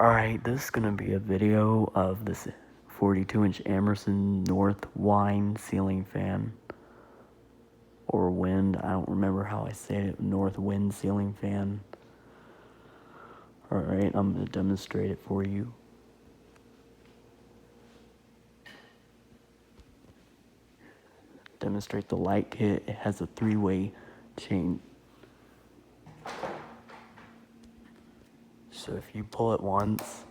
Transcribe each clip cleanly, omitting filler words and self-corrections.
Alright, this is gonna be a video of this 42-inch Emerson northwind ceiling fan. Or wind, I don't remember how I say it, northwind ceiling fan. Alright, I'm gonna demonstrate it for you. Demonstrate the light kit. It has a 3-way chain. So if you pull it once,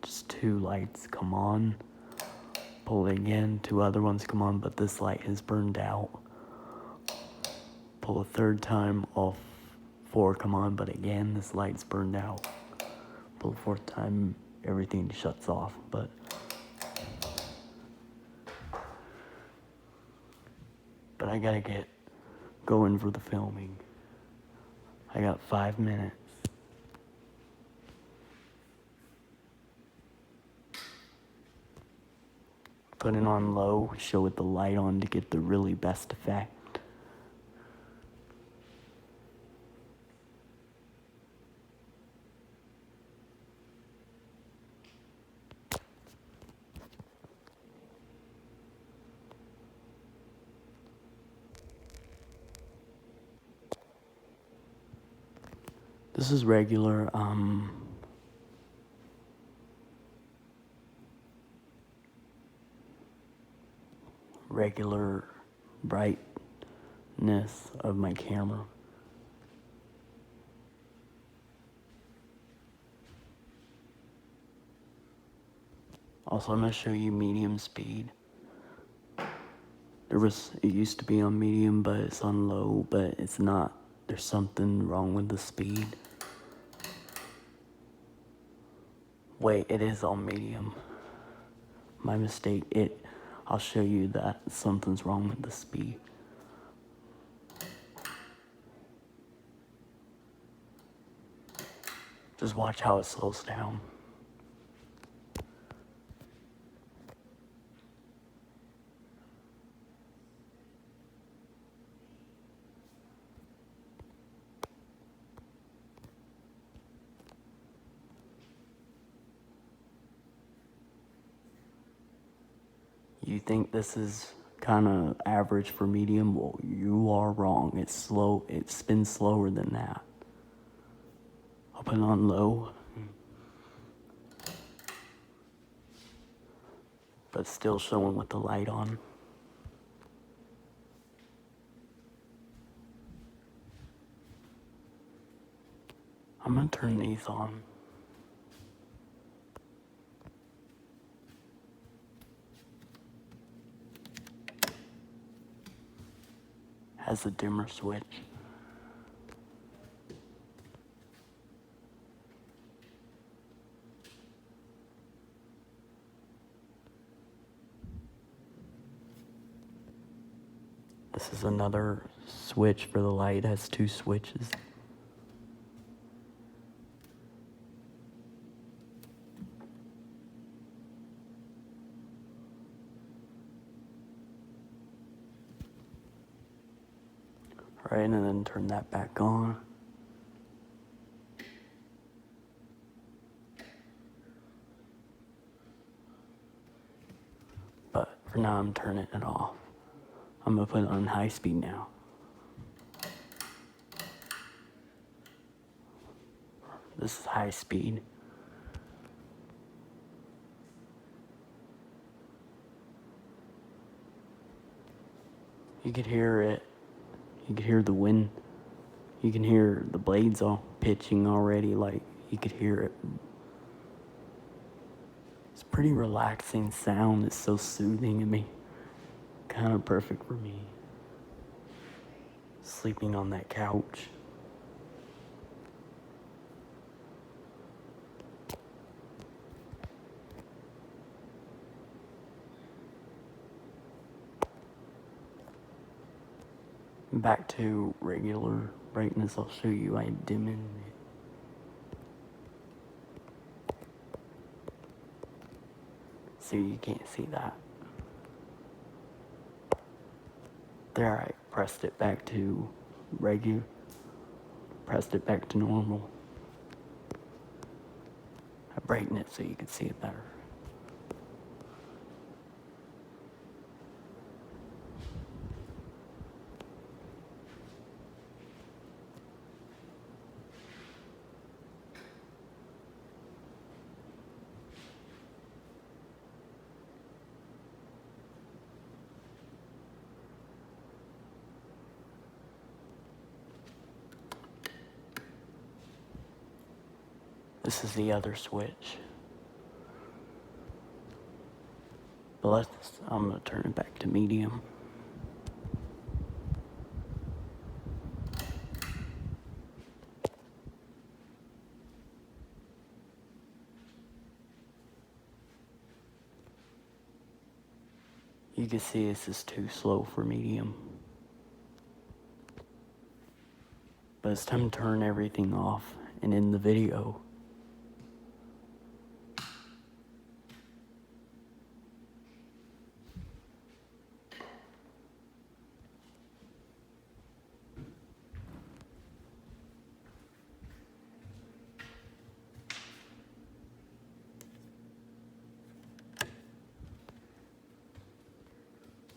just 2 lights come on. Pull it again, 2 other ones come on, but this light is burned out. Pull a 3rd time, all 4 come on, but again, this light's burned out. Pull a 4th time, everything shuts off, but I gotta get going for the filming. I got 5 minutes. Put it on low, show it the light on to get the really best effect. This is regular, regular brightness of my camera. Also, I'm gonna show you medium speed. It used to be on medium, but it's on low, but it's not. There's something wrong with the speed. Wait, it is on medium. My mistake. I'll show you that something's wrong with the speed. Just watch how it slows down. You think this is kind of average for medium? Well, you are wrong. It's slow. It spins slower than that. I'll put it on low. But still showing with the light on. I'm gonna turn these on. Has a dimmer switch. This is another switch for the light. It has 2 switches. Right, and then turn that back on. But for now, I'm turning it off. I'm gonna put it on high speed now. This is high speed. You could hear it. You could hear the wind. You can hear the blades all pitching already, like you could hear it. It's a pretty relaxing sound. It's so soothing to me. Kind of perfect for me. Sleeping on that couch. Back to regular brightness. I'll show you. I'm dimming it. See, you can't see that. There, I pressed it back to regular. pressed it back to normal. I brightened it so you could see it better. This is the other switch. But I'm gonna turn it back to medium. You can see this is too slow for medium. But it's time to turn everything off and end the video.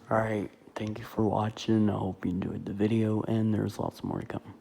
Alright, thank you for watching. I hope you enjoyed the video, and there's lots more to come.